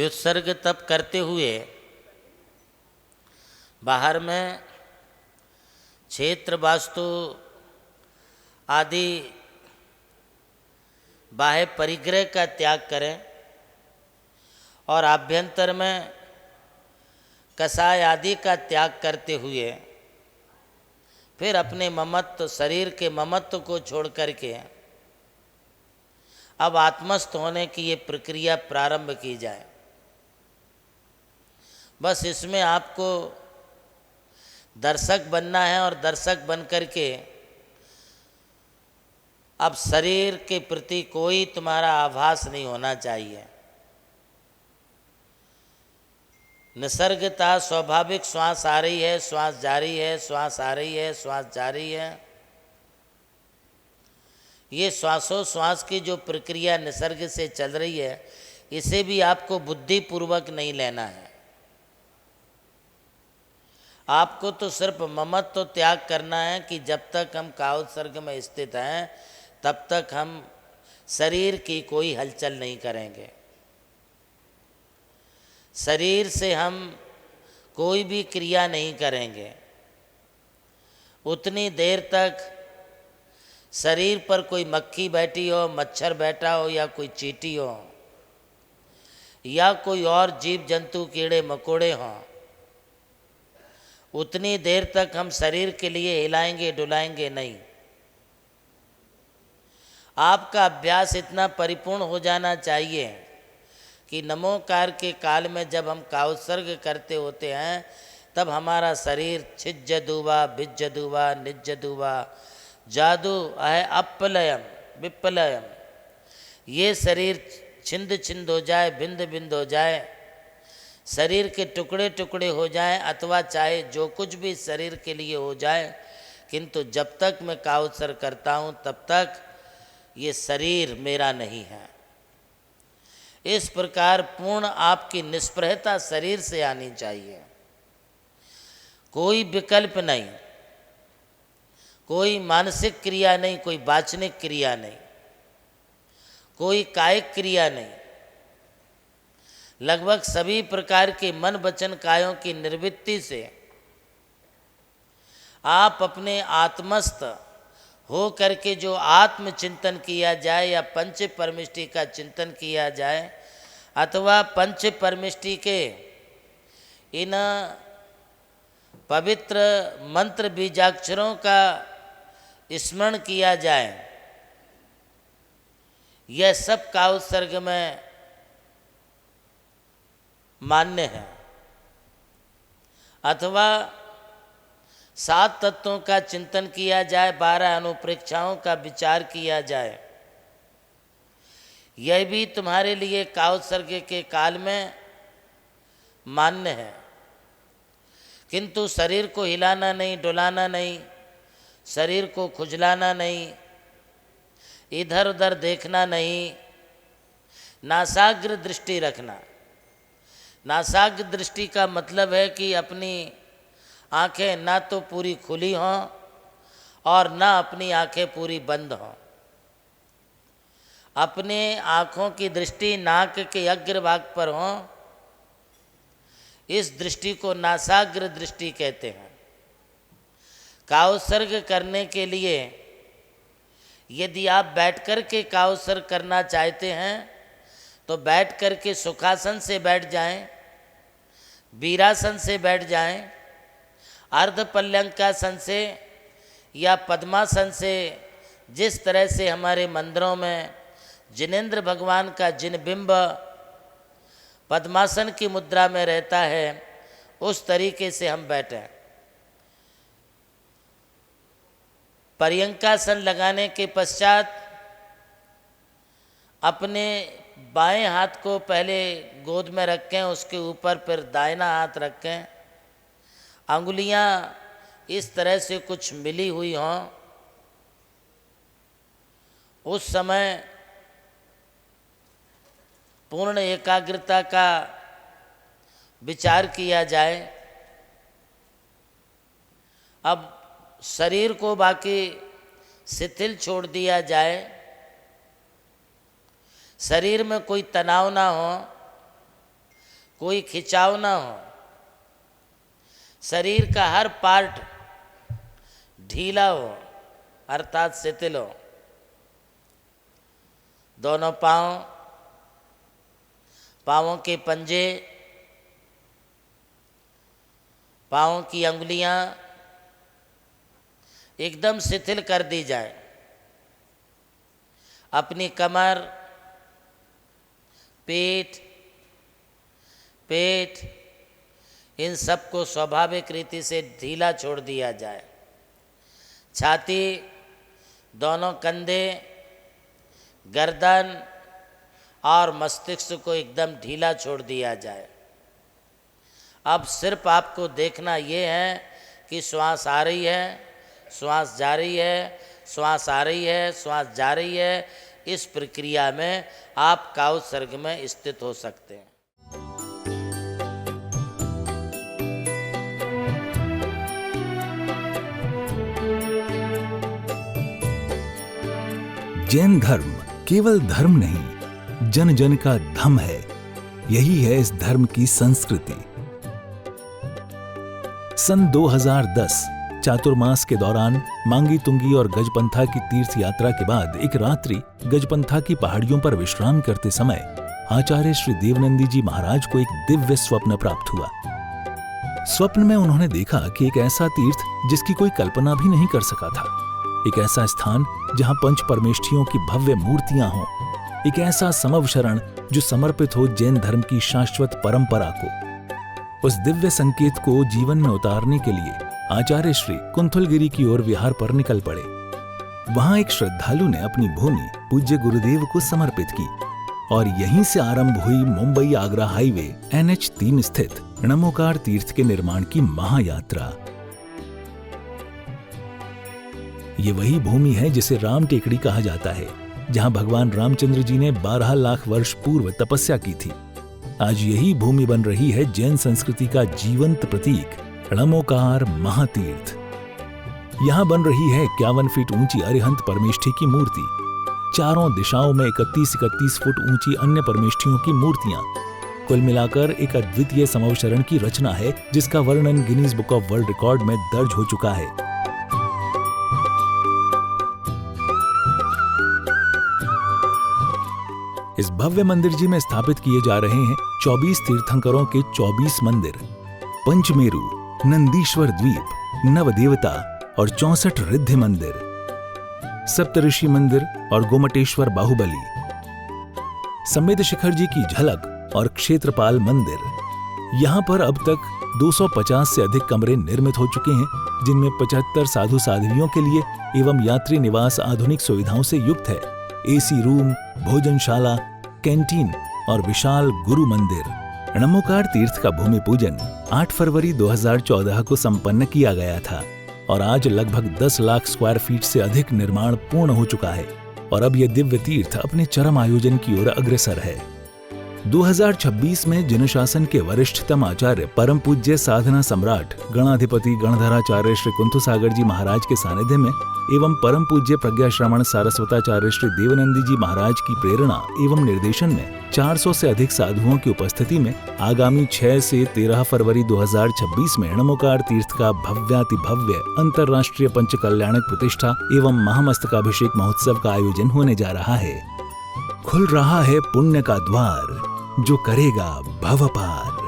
व्युत्सर्ग तप करते हुए बाहर में क्षेत्र वास्तु आदि बाह्य परिग्रह का त्याग करें और आभ्यंतर में कषाय आदि का त्याग करते हुए फिर अपने ममत्व शरीर के ममत्व को छोड़ करके अब आत्मस्थ होने की ये प्रक्रिया प्रारंभ की जाए। बस इसमें आपको दर्शक बनना है और दर्शक बन करके अब शरीर के प्रति कोई तुम्हारा आभास नहीं होना चाहिए। निसर्गता स्वाभाविक श्वास आ रही है, श्वास जा रही है, श्वास आ रही है, श्वास जा रही है। ये श्वासोश्वास की जो प्रक्रिया निसर्ग से चल रही है, इसे भी आपको बुद्धिपूर्वक नहीं लेना है। आपको तो सिर्फ ममत्व तो त्याग करना है कि जब तक हम कायोत्सर्ग में स्थित हैं तब तक हम शरीर की कोई हलचल नहीं करेंगे। शरीर से हम कोई भी क्रिया नहीं करेंगे। उतनी देर तक शरीर पर कोई मक्खी बैठी हो, मच्छर बैठा हो या कोई चींटी हो या कोई और जीव जंतु कीड़े मकोड़े हों, उतनी देर तक हम शरीर के लिए हिलाएंगे डुलाएंगे नहीं। आपका अभ्यास इतना परिपूर्ण हो जाना चाहिए कि नमोकार के काल में जब हम कायोत्सर्ग करते होते हैं तब हमारा शरीर छिज्जदुवा भिज्जदुवा निज्जदुवा जादू है अपलयम विपलयम, ये शरीर छिंद छिंद हो जाए, बिंद बिंद हो जाए, शरीर के टुकड़े टुकड़े हो जाएं अथवा चाहे जो कुछ भी शरीर के लिए हो जाए, किंतु जब तक मैं कायोत्सर्ग करता हूँ तब तक ये शरीर मेरा नहीं है। इस प्रकार पूर्ण आपकी निष्प्रहता शरीर से आनी चाहिए। कोई विकल्प नहीं, कोई मानसिक क्रिया नहीं, कोई वाचनिक क्रिया नहीं, कोई कायिक क्रिया नहीं। लगभग सभी प्रकार के मन वचन कायों की निर्वृत्ति से आप अपने आत्मस्थ हो करके जो आत्मचिंतन किया जाए या पंच परमिष्टि का चिंतन किया जाए अथवा पंच परमिष्टि के इन पवित्र मंत्र बीजाक्षरों का स्मरण किया जाए, यह सब कायोत्सर्ग में मान्य है। अथवा 7 तत्वों का चिंतन किया जाए, 12 अनुप्रेक्षाओं का विचार किया जाए, यह भी तुम्हारे लिए कायोत्सर्ग के काल में मान्य है। किंतु शरीर को हिलाना नहीं, डुलाना नहीं, शरीर को खुजलाना नहीं, इधर उधर देखना नहीं, नासाग्र दृष्टि रखना। नासाग्र दृष्टि का मतलब है कि अपनी आंखें ना तो पूरी खुली हों और ना अपनी आंखें पूरी बंद हों। अपने आँखों की दृष्टि नाक के अग्रभाग पर हो, इस दृष्टि को नासाग्र दृष्टि कहते हैं। कायोत्सर्ग करने के लिए यदि आप बैठकर के कायोत्सर्ग करना चाहते हैं तो बैठ कर के सुखासन से बैठ जाएं, वीरासन से बैठ जाएं, अर्धपर्यंकासन से या पद्मासन से, जिस तरह से हमारे मंदिरों में जिनेंद्र भगवान का जिन बिंब पद्मासन की मुद्रा में रहता है उस तरीके से हम बैठें। पर्यंकासन लगाने के पश्चात अपने बाएं हाथ को पहले गोद में रखें, उसके ऊपर फिर दाहिना हाथ रखें, अंगुलियां इस तरह से कुछ मिली हुई हों। उस समय पूर्ण एकाग्रता का विचार किया जाए। अब शरीर को बाकी शिथिल छोड़ दिया जाए, शरीर में कोई तनाव ना हो, कोई खिंचाव ना हो, शरीर का हर पार्ट ढीला हो अर्थात शिथिल हो। दोनों पाँवों के पंजे, पाँवों की अंगुलियां एकदम शिथिल कर दी जाए। अपनी कमर, पेट इन सबको स्वाभाविक रीति से ढीला छोड़ दिया जाए। छाती, दोनों कंधे, गर्दन और मस्तिष्क को एकदम ढीला छोड़ दिया जाए। अब सिर्फ आपको देखना ये है कि श्वास आ रही है, श्वास जा रही है, श्वास आ रही है, श्वास जा रही है। इस प्रक्रिया में आप काउत्सर्ग में स्थित हो सकते हैं। जैन धर्म केवल धर्म नहीं, जन जन का धम है। यही है इस धर्म की संस्कृति। सन 2010 चातुर्मास के दौरान मांगी तुंगी और गजपंथा की तीर्थ यात्रा के बाद एक रात्रि गजपंथा की पहाड़ियों पर विश्राम करते समय आचार्य श्री देवनंदी जी महाराज को एक दिव्य स्वप्न प्राप्त हुआ। स्वप्न में उन्होंने देखा कि एक ऐसा तीर्थ जिसकी कोई कल्पना भी नहीं कर सका था, एक ऐसा स्थान जहां पंच परमेष्ठियों की भव्य मूर्तियां हों, एक ऐसा समवशरण जो समर्पित हो जैन धर्म की शाश्वत परंपरा को। उस दिव्य संकेत को जीवन में उतारने के लिए आचार्य श्री कुंथलगिरी की ओर विहार पर निकल पड़े। वहां एक श्रद्धालु ने अपनी भूमि पूज्य गुरुदेव को समर्पित की और यहीं से आरंभ हुई मुंबई आगरा हाईवे NH3 स्थित णमोकार तीर्थ के निर्माण की महायात्रा। ये वही भूमि है जिसे राम टेकड़ी कहा जाता है, जहां भगवान रामचंद्र जी ने 12 लाख वर्ष पूर्व तपस्या की थी। आज यही भूमि बन रही है जैन संस्कृति का जीवंत प्रतीक णमोकार महातीर्थ। यहां बन रही है 51 फीट ऊंची अरिहंत परमेष्ठी की मूर्ति, चारों दिशाओं में 31 फुट ऊंची अन्य परमेष्ठियों की मूर्तियां। कुल मिलाकर एक अद्वितीय समवशरण की रचना है जिसका वर्णन Guinness book of world record में दर्ज हो चुका है। इस भव्य मंदिर जी में स्थापित किए जा रहे हैं 24 तीर्थंकरों के 24 मंदिर, पंचमेरु, नंदीश्वर द्वीप, नवदेवता और 64 रिद्धि मंदिर, सप्तऋषि मंदिर और गोमटेश्वर बाहुबली, संवेद शिखर जी की झलक और क्षेत्रपाल मंदिर। यहाँ पर अब तक 250 से अधिक कमरे निर्मित हो चुके हैं, जिनमें 75 साधु साध्वियों के लिए एवं यात्री निवास आधुनिक सुविधाओं से युक्त है। AC रूम, भोजनशाला, कैंटीन और विशाल गुरु मंदिर। णमोकार तीर्थ का भूमि पूजन 8 फरवरी 2014 को संपन्न किया गया था और आज लगभग 10 लाख स्क्वायर फीट से अधिक निर्माण पूर्ण हो चुका है और अब यह दिव्य तीर्थ अपने चरम आयोजन की ओर अग्रसर है। 2026 में जिन शासन के वरिष्ठतम आचार्य परम पूज्य साधना सम्राट गणाधिपति गणधराचार्य श्री कुंथु सागर जी महाराज के सानिध्य में एवं परम पूज्य प्रज्ञा श्रवण सारस्वताचार्य श्री देवनंदी जी महाराज की प्रेरणा एवं निर्देशन में 400 से अधिक साधुओं की उपस्थिति में आगामी 6 से 13 फरवरी 2026 में णमोकार तीर्थ का भव्याति भव्य अंतर्राष्ट्रीय पंच कल्याणक प्रतिष्ठा एवं महामस्तकाभिषेक महोत्सव का आयोजन होने जा रहा है। खुल रहा है पुण्य का द्वार, जो करेगा भव पार।